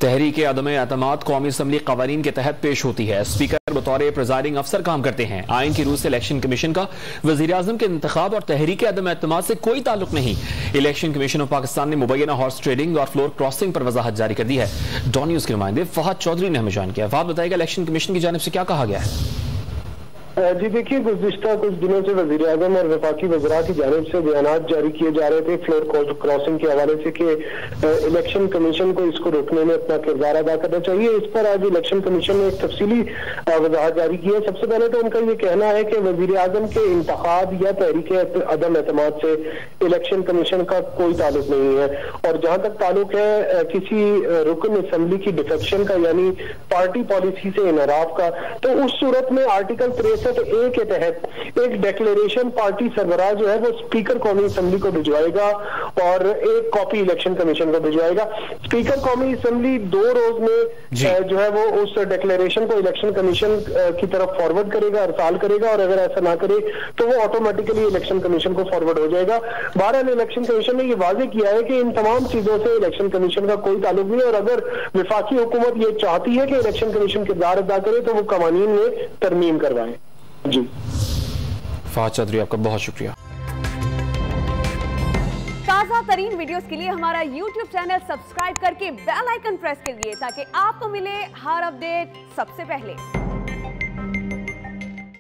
तहरीक अदम एतमाद कौमी असम्बली कवानीन के तहत पेश होती है। स्पीकर बतौर प्रिजाइडिंग अफसर काम करते हैं। आइन की रूह से इलेक्शन कमीशन का वजीर आजम के इंतखाब और तहरीक अदम एतमाद से कोई ताल्लुक नहीं। इलेक्शन कमीशन ऑफ पाकिस्तान ने मुबैना हॉर्स ट्रेडिंग और फ्लोर क्रॉसिंग पर वजाहत जारी कर दी है। डॉन न्यूज के नुमाइंदे फहद चौधरी ने हमें जान किया। फहद बताएगा इलेक्शन कमीशन की जानिब से क्या कहा गया है। जी देखिए, गुज़िश्ता कुछ दिनों से वज़ीर आज़म और वफाकी वज़रा की जानिब से बयानात जारी किए जा रहे थे फ्लोर क्रॉसिंग के हवाले से कि इलेक्शन कमीशन को इसको रोकने में अपना किरदार अदा करना चाहिए। इस पर आज इलेक्शन कमीशन ने एक तफसीली वजाहत जारी की है। सबसे पहले तो उनका ये कहना है कि वज़ीर आज़म के इंतखाब या तहरीक अदम एतमाद से इलेक्शन कमीशन का कोई ताल्लुक नहीं है, और जहां तक ताल्लुक है किसी रुकन असम्बली की डिफेक्शन का यानी पार्टी पॉलिसी से इनहराफ का, तो उस सूरत में आर्टिकल 63A के तहत एक डिक्लेरेशन पार्टी सरबराह जो है वो स्पीकर कौमी असम्बली को भिजवाएगा और एक कॉपी इलेक्शन कमीशन को भिजवाएगा। स्पीकर कौमी असम्बली 2 रोज में जो है वो उस डिक्लेरेशन को इलेक्शन कमीशन की तरफ फॉरवर्ड करेगा, अरसाल करेगा, और अगर ऐसा ना करे तो वो ऑटोमेटिकली इलेक्शन कमीशन को फॉरवर्ड हो जाएगा। बहरहाल इलेक्शन कमीशन ने ये वाजे किया है कि इन तमाम चीजों से इलेक्शन कमीशन का कोई ताल्लुक नहीं है, और अगर विफाकी हुकूमत ये चाहती है कि इलेक्शन कमीशन किरदार अदा करे तो वो कवानीन में तरमीम करवाए। जी फहद चौधरी, आपका बहुत शुक्रिया। ताज़ा तरीन वीडियोस के लिए हमारा YouTube चैनल सब्सक्राइब करके बेल आइकन प्रेस करिए ताकि आपको मिले हर अपडेट सबसे पहले।